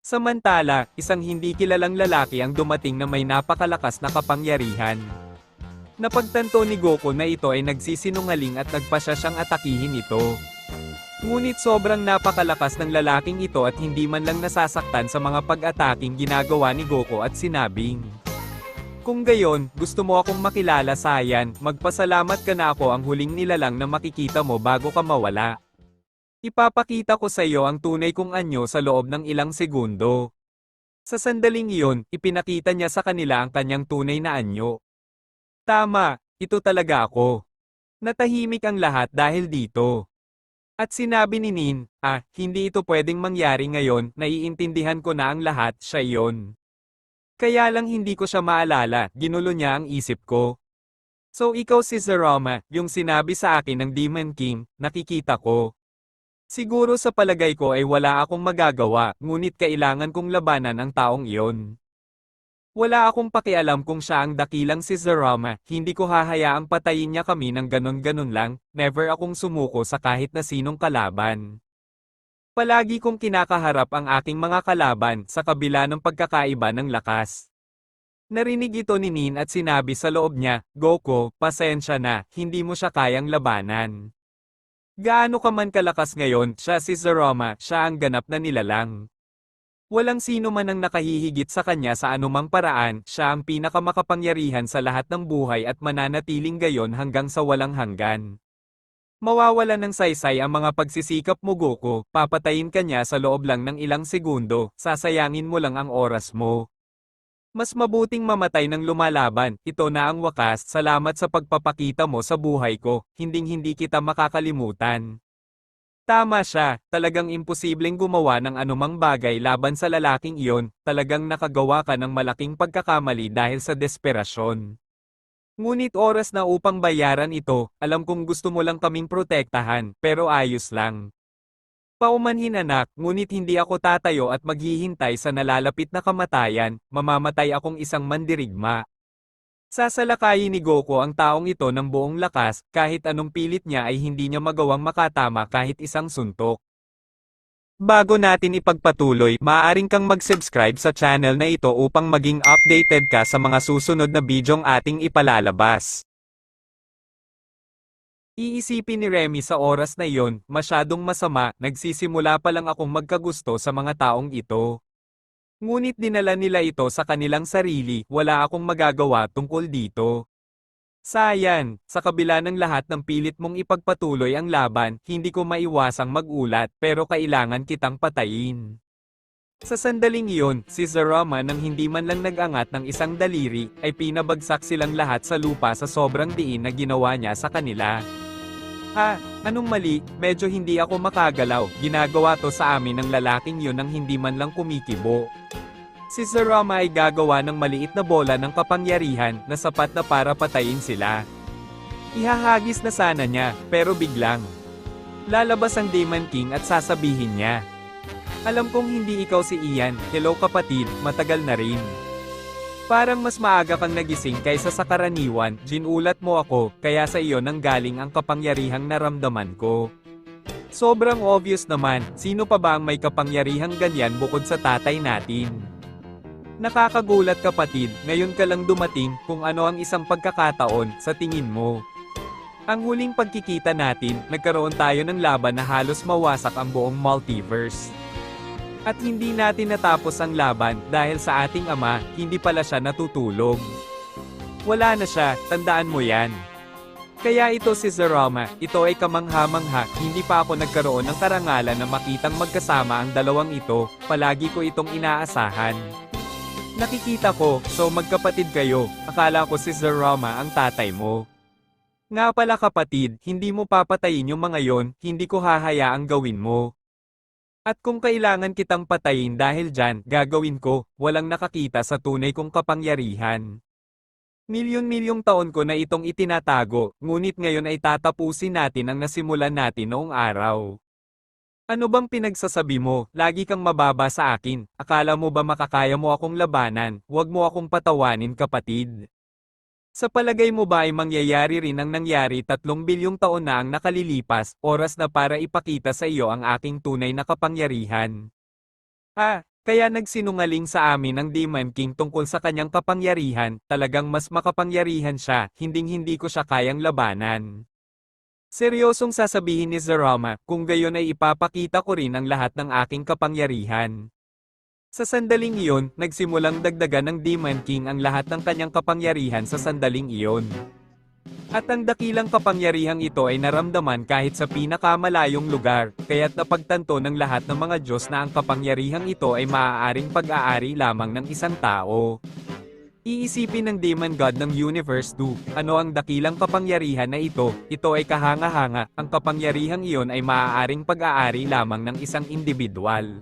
Samantala, isang hindi kilalang lalaki ang dumating na may napakalakas na kapangyarihan. Napagtanto ni Goku na ito ay nagsisinungaling at nagpasya siyang atakihin ito. Ngunit sobrang napakalakas ng lalaking ito at hindi man lang nasasaktan sa mga pag-ataking ginagawa ni Goku at sinabing, "Kung gayon, gusto mo akong makilala Saiyan, magpasalamat ka na ako ang huling nilalang na makikita mo bago ka mawala. Ipapakita ko sa iyo ang tunay kong anyo sa loob ng ilang segundo." Sa sandaling iyon, ipinakita niya sa kanila ang kanyang tunay na anyo. Tama, ito talaga ako. Natahimik ang lahat dahil dito. At sinabi ni Nin, hindi ito pwedeng mangyari ngayon, naiintindihan ko na ang lahat, siya iyon. Kaya lang hindi ko siya maalala, ginulo niya ang isip ko. So ikaw si Zeroma, yung sinabi sa akin ng Demon King, nakikita ko. Siguro sa palagay ko ay wala akong magagawa, ngunit kailangan kong labanan ang taong iyon. Wala akong pakialam kung siya ang dakilang si Zeroma, hindi ko hahayaang patayin niya kami ng ganon-ganon lang, never akong sumuko sa kahit na sinong kalaban. Palagi kong kinakaharap ang aking mga kalaban sa kabila ng pagkakaiba ng lakas. Narinig ito ni Nin at sinabi sa loob niya, "Goku, pasensya na, hindi mo siya kayang labanan. Gaano ka man kalakas ngayon, siya si Zeroma, siya ang ganap na nilalang. Walang sino man ang nakahihigit sa kanya sa anumang paraan, siya ang pinakamakapangyarihan sa lahat ng buhay at mananatiling gayon hanggang sa walang hanggan. Mawawala ng saysay ang mga pagsisikap mo Goku, papatayin ka niya sa loob lang ng ilang segundo, sasayangin mo lang ang oras mo. Mas mabuting mamatay ng lumalaban, ito na ang wakas, salamat sa pagpapakita mo sa buhay ko, hinding-hindi kita makakalimutan." Tama siya, talagang imposibleng gumawa ng anumang bagay laban sa lalaking iyon, talagang nakagawa ka ng malaking pagkakamali dahil sa desperasyon. Ngunit oras na upang bayaran ito, alam kong gusto mo lang kaming protektahan, pero ayos lang. Paumanhin anak, ngunit hindi ako tatayo at maghihintay sa nalalapit na kamatayan, mamamatay akong isang mandirigma. Sasalakayin ni Goku ang taong ito ng buong lakas, kahit anong pilit niya ay hindi niya magawang makatama kahit isang suntok. Bago natin ipagpatuloy, maaaring kang mag-subscribe sa channel na ito upang maging updated ka sa mga susunod na bidyong ating ipalalabas. Iisipin ni Remy sa oras na iyon, masyadong masama, nagsisimula pa lang akong magkagusto sa mga taong ito. Ngunit dinala nila ito sa kanilang sarili, wala akong magagawa tungkol dito. Sayan, sa kabila ng lahat ng pilit mong ipagpatuloy ang laban, hindi ko maiwasang magulat pero kailangan kitang patayin. Sa sandaling iyon, si Zeroma nang hindi man lang nag-angat ng isang daliri, ay pinabagsak silang lahat sa lupa sa sobrang diin na ginawa niya sa kanila. Anong mali, medyo hindi ako makagalaw, ginagawa to sa amin ng lalaking yun nang hindi man lang kumikibo. Si Zeroma ay gagawa ng maliit na bola ng kapangyarihan na sapat na para patayin sila. Ihahagis na sana niya, pero biglang lalabas ang Demon King at sasabihin niya, "Alam kong hindi ikaw si Ian, hello kapatid, matagal na rin. Parang mas maaga kang nagising kaysa sa karaniwan, ginulat mo ako, kaya sa iyo nang galing ang kapangyarihang naramdaman ko." Sobrang obvious naman, sino pa ba ang may kapangyarihang ganyan bukod sa tatay natin? Nakakagulat kapatid, ngayon ka lang dumating, kung ano ang isang pagkakataon, sa tingin mo. Ang huling pagkikita natin, nagkaroon tayo ng laban na halos mawasak ang buong multiverse. At hindi natin natapos ang laban, dahil sa ating ama, hindi pala siya natutulog. Wala na siya, tandaan mo yan. Kaya ito si Zeroma, ito ay kamangha-mangha, hindi pa ako nagkaroon ng karangalan na makitang magkasama ang dalawang ito, palagi ko itong inaasahan. Nakikita ko, so magkapatid kayo, akala ko si Zeroma ang tatay mo. Nga pala kapatid, hindi mo papatayin yung mga yon, hindi ko hahayaang gawin mo. At kung kailangan kitang patayin dahil dyan, gagawin ko, walang nakakita sa tunay kong kapangyarihan. Milyon-milyong taon ko na itong itinatago, ngunit ngayon ay tatapusin natin ang nasimulan natin noong araw. Ano bang pinagsasabi mo? Lagi kang mababa sa akin. Akala mo ba makakaya mo akong labanan? Huwag mo akong patawanin kapatid. Sa palagay mo ba ay mangyayari rin ang nangyari 3 bilyong taon na ang nakalilipas, oras na para ipakita sa iyo ang aking tunay na kapangyarihan? Kaya nagsinungaling sa amin ang Demon King tungkol sa kanyang kapangyarihan, talagang mas makapangyarihan siya, hinding-hindi ko siya kayang labanan. Seryosong sasabihin ni Zarama, kung gayon ay ipapakita ko rin ang lahat ng aking kapangyarihan. Sa sandaling iyon, nagsimulang dagdagan ng Demon King ang lahat ng kanyang kapangyarihan sa sandaling iyon. At ang dakilang kapangyarihang ito ay naramdaman kahit sa pinakamalayong lugar, kaya't napagtanto ng lahat ng mga Diyos na ang kapangyarihang ito ay maaaring pag-aari lamang ng isang tao. Iisipin ng Demon God ng Universe 2, ano ang dakilang kapangyarihan na ito? Ito ay kahanga-hanga, ang kapangyarihang iyon ay maaaring pag-aari lamang ng isang individual.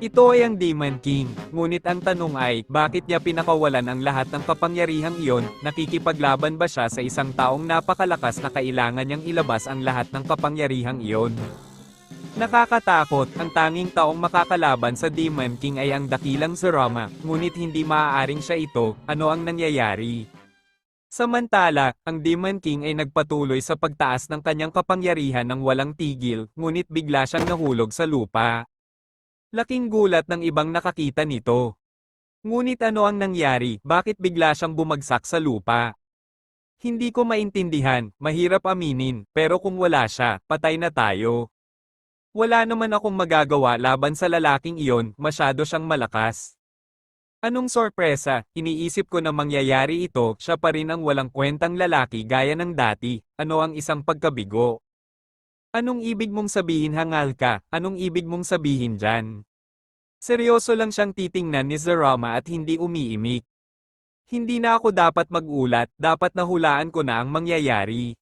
Ito ay ang Demon King, ngunit ang tanong ay, bakit niya pinakawalan ang lahat ng kapangyarihang iyon? Nakikipaglaban ba siya sa isang taong napakalakas na kailangan niyang ilabas ang lahat ng kapangyarihang iyon? Nakakatakot, ang tanging taong makakalaban sa Demon King ay ang dakilang Zarama, ngunit hindi maaaring siya ito, ano ang nangyayari? Samantala, ang Demon King ay nagpatuloy sa pagtaas ng kanyang kapangyarihan ng walang tigil, ngunit bigla siyang nahulog sa lupa. Laking gulat ng ibang nakakita nito. Ngunit ano ang nangyari, bakit bigla siyang bumagsak sa lupa? Hindi ko maintindihan, mahirap aminin, pero kung wala siya, patay na tayo. Wala naman akong magagawa laban sa lalaking iyon, masyado siyang malakas. Anong sorpresa, iniisip ko na mangyayari ito, siya pa rin ang walang kwentang lalaki gaya ng dati, ano ang isang pagkabigo? Anong ibig mong sabihin hangal ka, anong ibig mong sabihin dyan? Seryoso lang siyang titingnan ni Zarama at hindi umiimik. Hindi na ako dapat magulat, dapat nahulaan ko na ang mangyayari.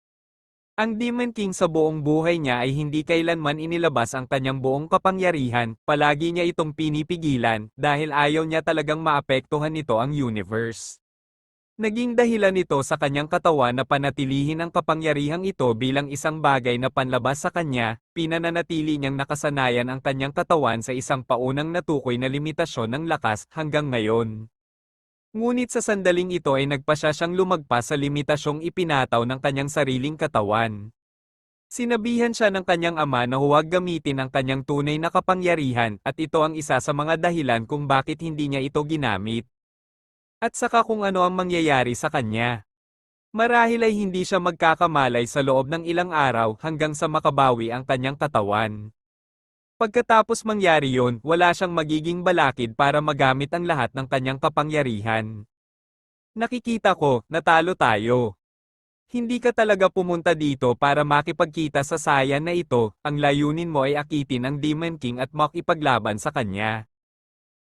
Ang Demon King sa buong buhay niya ay hindi kailanman inilabas ang kanyang buong kapangyarihan, palagi niya itong pinipigilan, dahil ayaw niya talagang maapektuhan nito ang universe. Naging dahilan nito sa kanyang katawan na panatilihin ang kapangyarihang ito bilang isang bagay na panlabas sa kanya, pinananatili niyang nakasanayan ang kanyang katawan sa isang paunang natukoy na limitasyon ng lakas hanggang ngayon. Ngunit sa sandaling ito ay nagpasya siyang lumagpas sa limitasyong ipinataw ng kanyang sariling katawan. Sinabihan siya ng kanyang ama na huwag gamitin ang kanyang tunay na kapangyarihan at ito ang isa sa mga dahilan kung bakit hindi niya ito ginamit. At saka kung ano ang mangyayari sa kanya. Marahil ay hindi siya magkakamalay sa loob ng ilang araw hanggang sa makabawi ang kanyang katawan. Pagkatapos mangyari yon, wala siyang magiging balakid para magamit ang lahat ng kanyang kapangyarihan. Nakikita ko, natalo tayo. Hindi ka talaga pumunta dito para makipagkita sa sayan na ito, ang layunin mo ay akitin ang Demon King at makipaglaban sa kanya.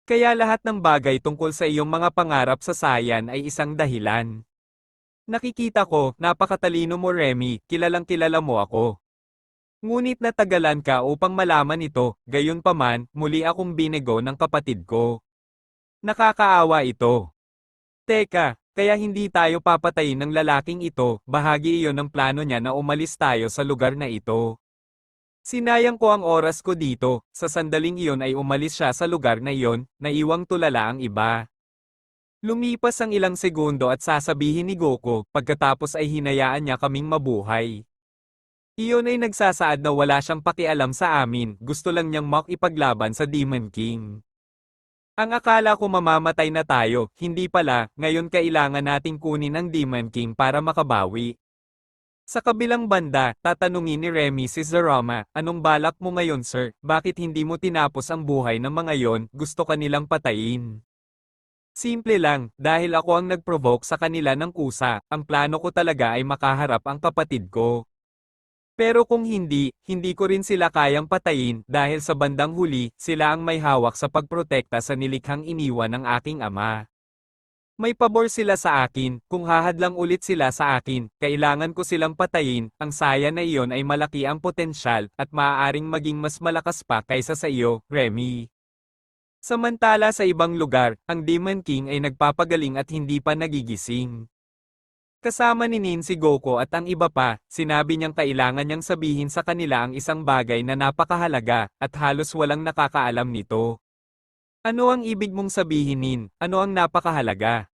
Kaya lahat ng bagay tungkol sa iyong mga pangarap sa sayan ay isang dahilan. Nakikita ko, napakatalino mo Remy, kilalang-kilala mo ako. Ngunit natagalan ka upang malaman ito, gayunpaman, muli akong binego ng kapatid ko. Nakakaawa ito. Teka, kaya hindi tayo papatayin ng lalaking ito, bahagi iyon ng plano niya na umalis tayo sa lugar na ito. Sinayang ko ang oras ko dito, sa sandaling iyon ay umalis siya sa lugar na iyon, naiwang tulala ang iba. Lumipas ang ilang segundo at sasabihin ni Goku, pagkatapos ay hinayaan niya kaming mabuhay. Iyon ay nagsasaad na wala siyang pakialam sa amin, gusto lang niyang makipaglaban sa Demon King. Ang akala ko mamamatay na tayo, hindi pala, ngayon kailangan nating kunin ang Demon King para makabawi. Sa kabilang banda, tatanungin ni Remy si Zarama, anong balak mo ngayon sir, bakit hindi mo tinapos ang buhay ng mga yon, gusto kanilang patayin? Simple lang, dahil ako ang nag-provoke sa kanila ng kusa, ang plano ko talaga ay makaharap ang kapatid ko. Pero kung hindi, hindi ko rin sila kayang patayin, dahil sa bandang huli, sila ang may hawak sa pagprotekta sa nilikhang iniwan ng aking ama. May pabor sila sa akin, kung hahadlang ulit sila sa akin, kailangan ko silang patayin, ang saya na iyon ay malaki ang potensyal, at maaaring maging mas malakas pa kaysa sa iyo, Remy. Samantala sa ibang lugar, ang Demon King ay nagpapagaling at hindi pa nagigising. Kasama ni Nin si Goku at ang iba pa, sinabi niyang kailangan niyang sabihin sa kanila ang isang bagay na napakahalaga, at halos walang nakakaalam nito. Ano ang ibig mong sabihin Nin? Ano ang napakahalaga?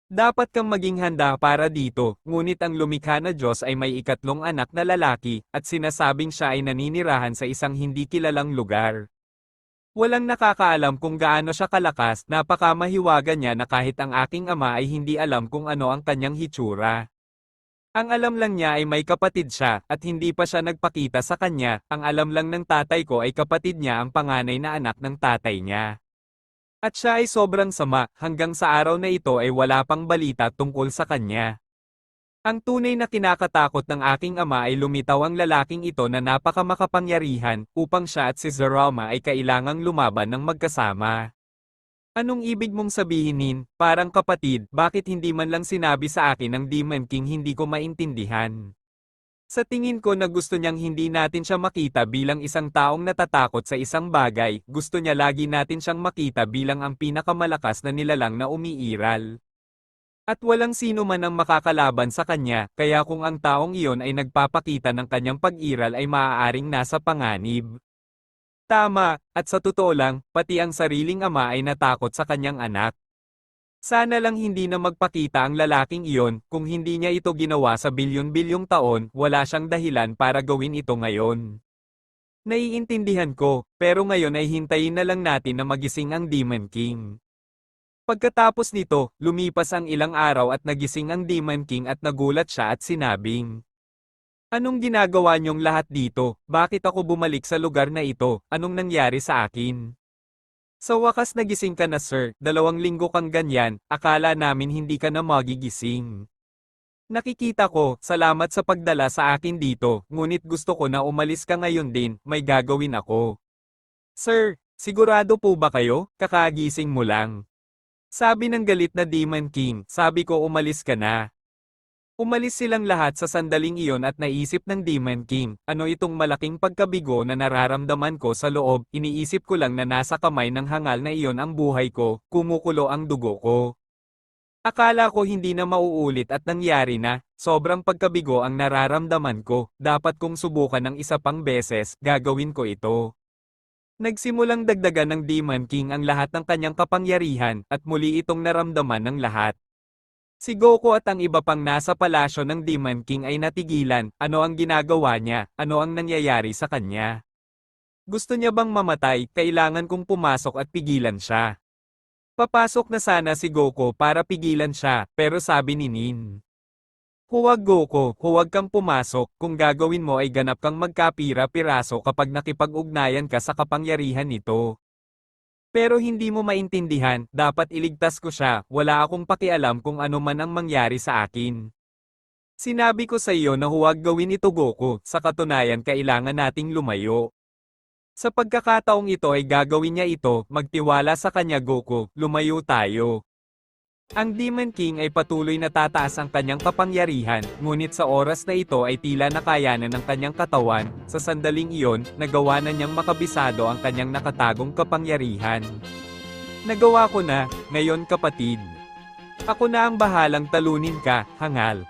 Dapat kang maging handa para dito, ngunit ang lumikha na Diyos ay may ikatlong anak na lalaki, at sinasabing siya ay naninirahan sa isang hindi kilalang lugar. Walang nakakaalam kung gaano siya kalakas, napakamahiwaga niya na kahit ang aking ama ay hindi alam kung ano ang kanyang hitsura. Ang alam lang niya ay may kapatid siya, at hindi pa siya nagpakita sa kanya. Ang alam lang ng tatay ko ay kapatid niya ang panganay na anak ng tatay niya. At siya ay sobrang sama, hanggang sa araw na ito ay wala pang balita tungkol sa kanya. Ang tunay na kinakatakot ng aking ama ay lumitaw ang lalaking ito na napakamakapangyarihan, upang siya at si Zeroma ay kailangang lumaban ng magkasama. Anong ibig mong sabihin, Nin? Parang kapatid, bakit hindi man lang sinabi sa akin ng Demon King? Hindi ko maintindihan. Sa tingin ko na gusto niyang hindi natin siya makita bilang isang taong natatakot sa isang bagay, gusto niya lagi natin siyang makita bilang ang pinakamalakas na nilalang na umiiral. At walang sino man ang makakalaban sa kanya, kaya kung ang taong iyon ay nagpapakita ng kanyang pag-iral ay maaaring nasa panganib. Tama, at sa totoo lang, pati ang sariling ama ay natakot sa kanyang anak. Sana lang hindi na magpakita ang lalaking iyon, kung hindi niya ito ginawa sa bilyon-bilyong taon, wala siyang dahilan para gawin ito ngayon. Naiintindihan ko, pero ngayon ay hintayin na lang natin na magising ang Demon King. Pagkatapos nito, lumipas ang ilang araw at nagising ang Demon King at nagulat siya at sinabing, "Anong ginagawa niyong lahat dito? Bakit ako bumalik sa lugar na ito? Anong nangyari sa akin?" Sa wakas nagising ka na sir, 2 linggo kang ganyan, akala namin hindi ka na magigising. Nakikita ko, salamat sa pagdala sa akin dito, ngunit gusto ko na umalis ka ngayon din, may gagawin ako. Sir, sigurado po ba kayo? Kakagising mo lang. Sabi ng galit na Demon King, sabi ko umalis ka na. Umalis silang lahat sa sandaling iyon at naisip ng Demon King, ano itong malaking pagkabigo na nararamdaman ko sa loob, iniisip ko lang na nasa kamay ng hangal na iyon ang buhay ko, kumukulo ang dugo ko. Akala ko hindi na mauulit at nangyari na, sobrang pagkabigo ang nararamdaman ko, dapat kong subukan ng isa pang beses, gagawin ko ito. Nagsimulang dagdagan ng Demon King ang lahat ng kanyang kapangyarihan, at muli itong naramdaman ng lahat. Si Goku at ang iba pang nasa palasyo ng Demon King ay natigilan, ano ang ginagawa niya, ano ang nangyayari sa kanya. Gusto niya bang mamatay, kailangan kong pumasok at pigilan siya. Papasok na sana si Goku para pigilan siya, pero sabi ni Nin, "Huwag Goku, huwag kang pumasok, kung gagawin mo ay ganap kang magkapira-piraso kapag nakipag-ugnayan ka sa kapangyarihan nito. Pero hindi mo maintindihan, dapat iligtas ko siya, wala akong pakialam kung ano man ang mangyari sa akin. Sinabi ko sa iyo na huwag gawin ito Goku, sa katunayan kailangan nating lumayo. Sa pagkakataong ito ay gagawin niya ito, magtiwala sa kanya Goku, lumayo tayo." Ang Demon King ay patuloy na tataas ang kanyang kapangyarihan, ngunit sa oras na ito ay tila nakayanan ng kanyang katawan, sa sandaling iyon, nagawa na niyang makabisado ang kanyang nakatagong kapangyarihan. "Nagawa ko na, ngayon kapatid. Ako na ang bahalang talunin ka, hangal."